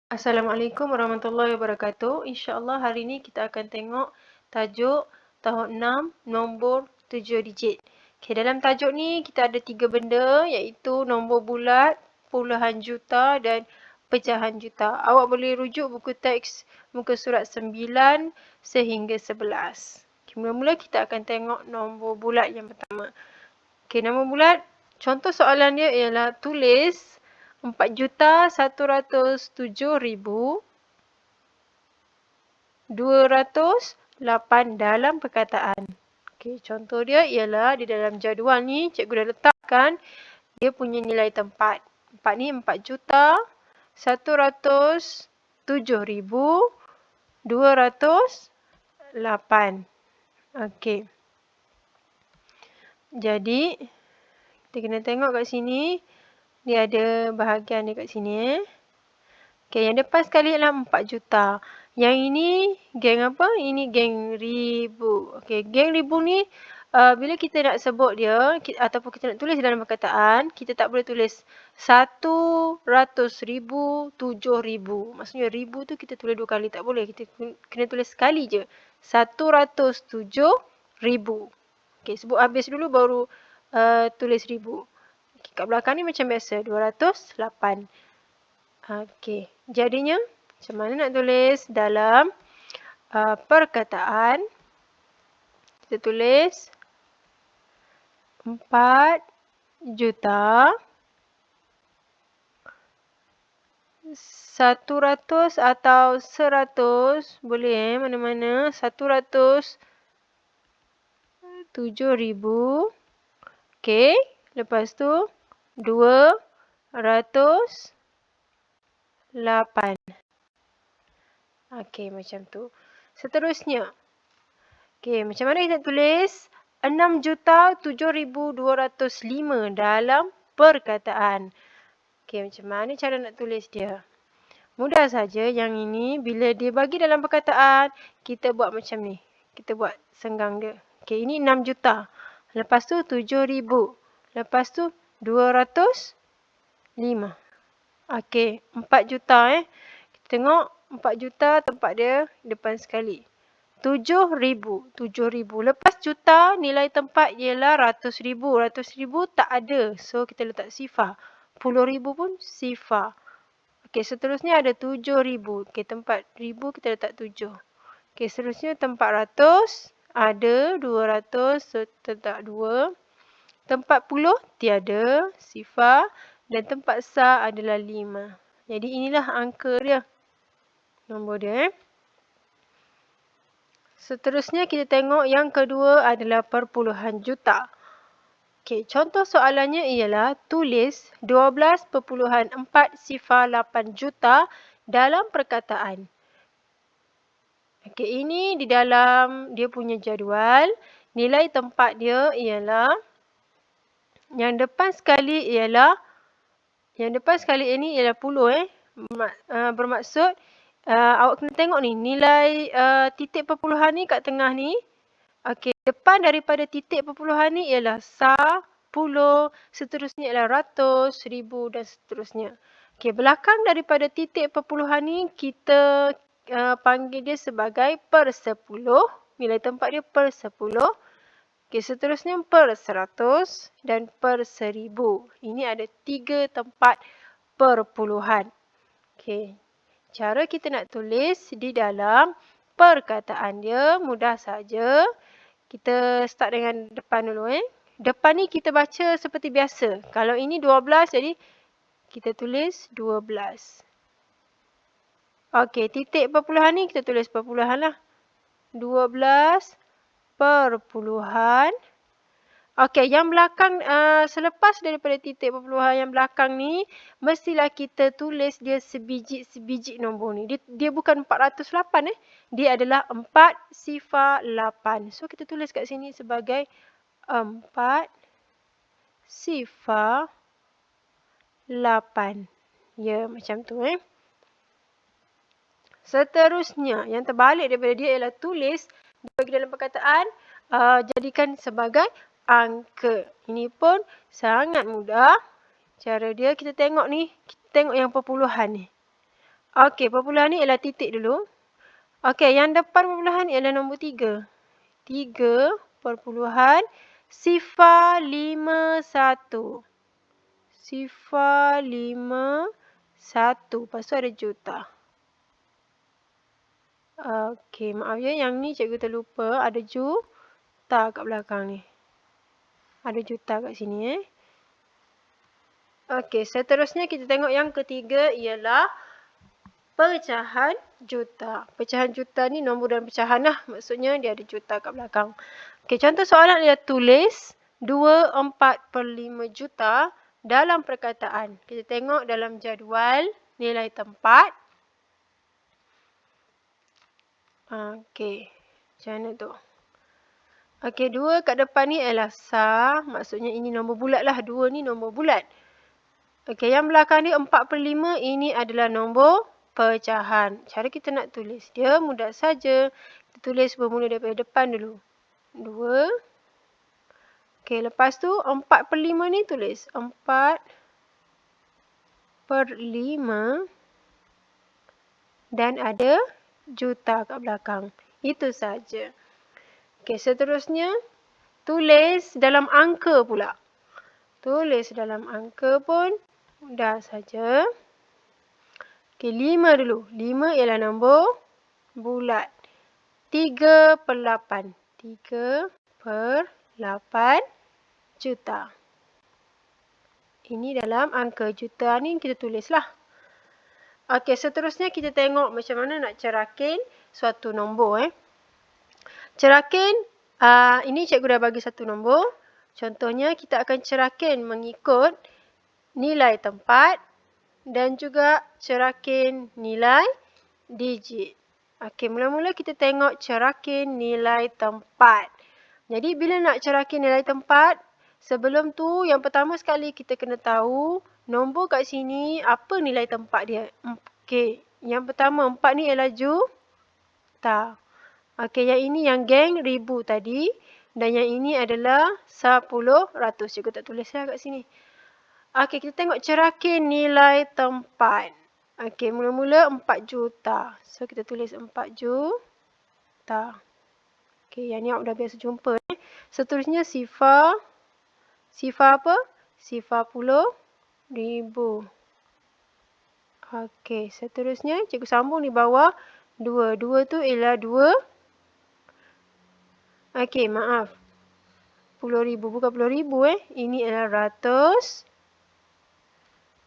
Assalamualaikum warahmatullahi wabarakatuh. InsyaAllah hari ini kita akan tengok tajuk tahun 6 nombor 7 digit. Okay, dalam tajuk ni kita ada 3 benda iaitu nombor bulat, puluhan juta dan pecahan juta. Awak boleh rujuk buku teks muka surat 9 sehingga 11. Okay, mula-mula kita akan tengok nombor bulat yang pertama. Okay, nombor bulat, contoh soalan dia ialah tulis 4,107,208 dalam perkataan. Okey, contoh dia ialah di dalam jadual ni cikgu dah letakkan dia punya nilai tempat. 4 ni 4,107,208. Okey. Jadi kita kena tengok kat sini. Dia ada bahagian dia kat sini. Okey, yang depan sekali ialah 4 juta. Yang ini geng apa? Ini geng ribu. Okey, geng ribu ni bila kita nak sebut dia ataupun kita nak tulis dalam perkataan, kita tak boleh tulis 100,000, 7,000. Maksudnya ribu tu kita tulis 2 kali. Tak boleh. Kita kena tulis sekali je. 107,000. Okey, sebut habis dulu baru tulis ribu. Kat belakang ni macam biasa, 208. Okey, jadinya macam mana nak tulis dalam perkataan? Kita tulis 4 juta 100 atau 100, boleh mana-mana, 107,000. Okey, lepas tu 208. Okey, macam tu. Seterusnya. Okey, macam mana kita tulis 6,07,205 dalam perkataan? Okey, macam mana cara nak tulis dia? Mudah saja. Yang ini bila dia bagi dalam perkataan, kita buat macam ni. Kita buat senggang dia. Okey, ini 6 juta. Lepas tu 7,000. Lepas tu 205. Okey, 4 juta Kita tengok 4 juta tempat dia depan sekali. 7,000. 7,000. Lepas juta nilai tempat ialah ratus ribu. Ratus ribu tak ada. So kita letak sifar. 10,000 pun sifar. Okey, seterusnya ada 7,000. Okey, tempat ribu kita letak 7. Okey, seterusnya tempat ratus ada 200. So letak 2. Tempat puluh tiada, sifar. Dan tempat sah adalah 5. Jadi inilah angka dia. Nombor dia. Seterusnya kita tengok yang kedua adalah perpuluhan juta. Okey, contoh soalannya ialah tulis 12.408 juta dalam perkataan. Okey, ini di dalam dia punya jadual. Nilai tempat dia ialah yang depan sekali ini ialah 10 bermaksud awak kena tengok ni nilai titik perpuluhan ni kat tengah ni. Okey, depan daripada titik perpuluhan ni ialah 10, seterusnya ialah ratus, ribu dan seterusnya. Okey, belakang daripada titik perpuluhan ni kita panggil dia sebagai per 10. Nilai tempat dia per 10. Okey, seterusnya per 100 dan per 1000. Ini ada 3 tempat perpuluhan. Okey, cara kita nak tulis di dalam perkataan dia mudah saja. Kita start dengan depan dulu. Depan ni kita baca seperti biasa. Kalau ini 12, jadi kita tulis 12. Okey, titik perpuluhan ni kita tulis perpuluhan lah. 12 perpuluhan. Okey, yang belakang selepas daripada titik perpuluhan yang belakang ni, mestilah kita tulis dia sebiji-sebiji nombor ni. Dia bukan 408 Dia adalah 408. So kita tulis kat sini sebagai 408. Ya, macam tu Seterusnya, yang terbalik daripada dia ialah tulis bagi dalam perkataan jadikan sebagai angka. Ini pun sangat mudah. Cara dia kita tengok ni, kita tengok yang perpuluhan ni. Okey, perpuluhan ni ialah titik dulu. Okey, yang depan perpuluhan ni ialah nombor 3. 3.051. 051. Lepas tu ada juta. Okey, maaf ya, yang ni cikgu terlupa. Ada juta kat belakang ni. Ada juta kat sini Okey, seterusnya kita tengok yang ketiga ialah pecahan juta. Pecahan juta ni nombor dan pecahan lah. Maksudnya dia ada juta kat belakang. Okey, contoh soalan ialah tulis 2/4/5 juta dalam perkataan. Kita tengok dalam jadual nilai tempat. Okey, macam mana tu? Okey, 2 kat depan ni ialah sah. Maksudnya ini nombor bulat lah. 2 ni nombor bulat. Okey, yang belakang ni 4/5 ini adalah nombor pecahan. Cara kita nak tulis dia mudah saja. Kita tulis bermula daripada depan dulu. 2. Okey, lepas tu 4/5 ni tulis 4/5 dan ada juta kat belakang. Itu saja. Okey, seterusnya tulis dalam angka pula. Tulis dalam angka pun mudah saja. Okey, 5 dulu. 5 ialah nombor bulat. 3/8. 3/8 juta. Ini dalam angka juta ni kita tulislah. Okey, seterusnya kita tengok macam mana nak cerakin suatu nombor. Cerakin, ini cikgu dah bagi satu nombor. Contohnya kita akan cerakin mengikut nilai tempat dan juga cerakin nilai digit. Okey, mula-mula kita tengok cerakin nilai tempat. Jadi bila nak cerakin nilai tempat, sebelum tu yang pertama sekali kita kena tahu nombor kat sini apa nilai tempat dia. Okey, yang pertama 4 ni ialah juta. Okey, yang ini yang geng ribu tadi dan yang ini adalah 10 ratus. Cikgu tak tulislah kat sini. Okey, kita tengok cerakin nilai tempat. Okey, mula-mula 4 juta. So, kita tulis 4 juta. Okey, yang ni awak dah biasa jumpa. Seterusnya sifar. Sifar apa? Sifar puluh ribu. Okey, seterusnya cikgu sambung di bawah. 2. 2 tu ialah 2. Okey, maaf. 10,000. Bukan 10,000 Ini ialah ratus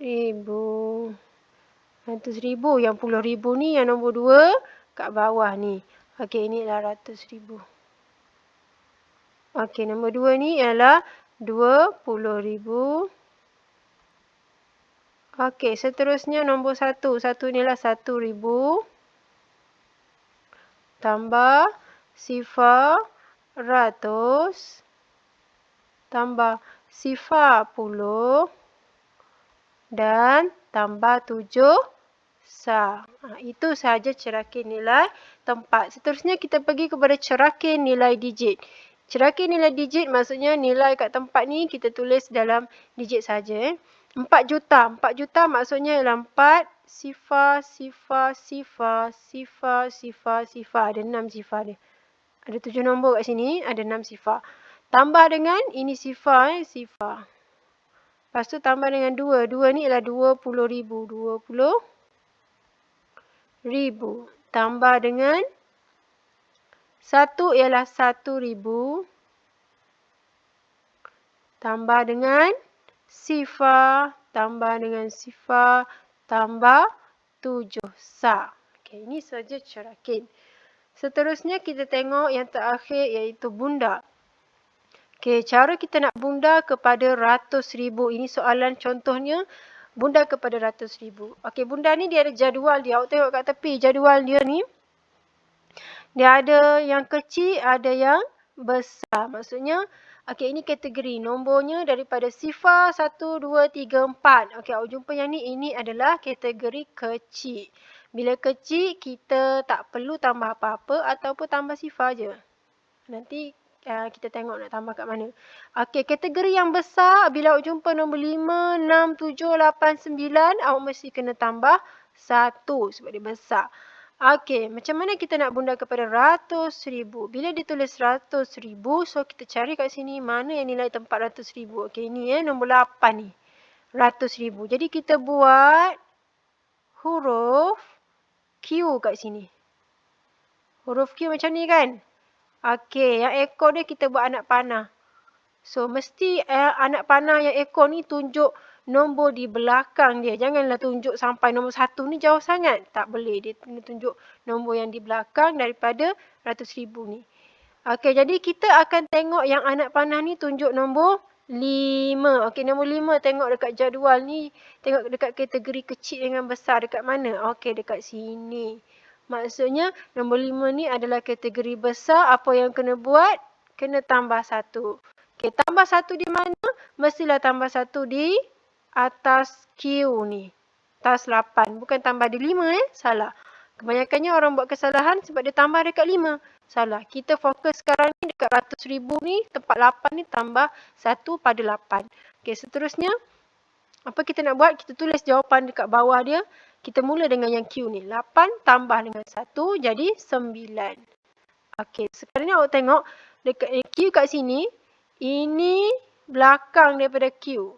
ribu. 100,000. Yang 10,000 ni yang nombor 2 kat bawah ni. Okey, ini ialah 100,000. Okey, nombor 2 ni ialah 20,000. Okey, seterusnya nombor 1. 1 ni ialah 1,000. Tambah sifar ratus. Tambah sifar 10. Dan tambah 7 sah. Itu sahaja cerakin nilai tempat. Seterusnya kita pergi kepada cerakin nilai digit. Cerakin nilai digit maksudnya nilai kat tempat ni kita tulis dalam digit saja. 4 juta. 4 juta maksudnya ialah 4 sifar, sifar, sifar, sifar, sifar, sifar. Ada 6 sifar dia. Ada 7 nombor kat sini, ada 6 sifar. Tambah dengan ini sifar, sifar. Lepas tu tambah dengan 2. 2 ni ialah 20,000. 20,000. Tambah dengan 1 ialah 1,000. Tambah dengan sifar. Tambah dengan sifar. Tambah 7 sah. Okey, ini saja cerakin. Seterusnya kita tengok yang terakhir iaitu bunda. Okey, cara kita nak bunda kepada ratus ribu. Ini soalan contohnya bunda kepada ratus ribu. Okey, bunda ni dia ada jadual dia. Awak tengok kat tepi jadual dia ni. Dia ada yang kecil, ada yang besar. Maksudnya, okey, ini kategori. Nombornya daripada sifar 1, 2, 3, 4. Okey, awak jumpa yang ni. Ini adalah kategori kecil. Bila kecil, kita tak perlu tambah apa-apa ataupun tambah sifar je. Nanti kita tengok nak tambah kat mana. Okey, kategori yang besar, bila awak jumpa nombor 5, 6, 7, 8, 9, awak mesti kena tambah 1 sebab dia besar. Okey, macam mana kita nak bunda kepada ratus ribu? Bila ditulis ratus ribu, so kita cari kat sini mana yang nilai tempat ratus ribu. Okey, ni nombor 8 ni. Ratus ribu. Jadi kita buat huruf Q kat sini. Huruf Q macam ni kan? Okey, yang ekor dia kita buat anak panah. So, mesti anak panah yang ekor ni tunjuk nombor di belakang dia. Janganlah tunjuk sampai nombor 1 ni jauh sangat. Tak boleh. Dia tunjuk nombor yang di belakang daripada ratus ribu ni. Okey, jadi kita akan tengok yang anak panah ni tunjuk nombor 5. Okey, nombor 5 tengok dekat jadual ni. Tengok dekat kategori kecil dengan besar dekat mana? Okey, dekat sini. Maksudnya nombor 5 ni adalah kategori besar. Apa yang kena buat? Kena tambah 1. Okey, tambah 1 di mana? Mestilah tambah 1 di atas Q ni. Atas 8. Bukan tambah di 5 Salah. Kebanyakannya orang buat kesalahan sebab dia tambah dekat 5. Salah. Kita fokus sekarang ni dekat ratus ribu ni. Tempat 8 ni tambah 1 pada 8. Okey, seterusnya. Apa kita nak buat? Kita tulis jawapan dekat bawah dia. Kita mula dengan yang Q ni. 8 tambah dengan 1 jadi 9. Okey, sekarang ni awak tengok. Dekat Q kat sini. Ini belakang daripada Q.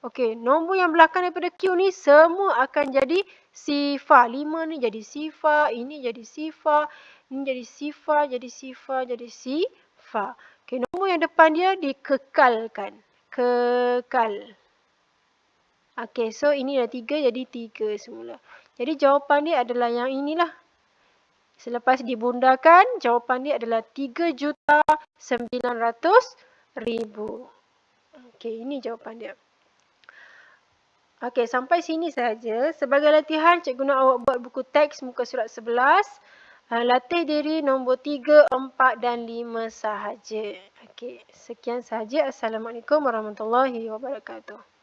Okey, nombor yang belakang daripada Q ni semua akan jadi sifar. 5 ni jadi sifar, ini jadi sifar, ini jadi sifar, jadi sifar, jadi sifar. Okey, nombor yang depan dia dikekalkan. Kekal. Okey, so ini dah 3 jadi 3 semula. Jadi jawapan dia adalah yang inilah. Selepas dibundakan, jawapan dia adalah 3,900,000. Okey, ini jawapan dia. Okey, sampai sini saja. Sebagai latihan, cikgu nak awak buat buku teks muka surat 11. Latih diri nombor 3, 4 dan 5 sahaja. Okey, sekian sahaja. Assalamualaikum warahmatullahi wabarakatuh.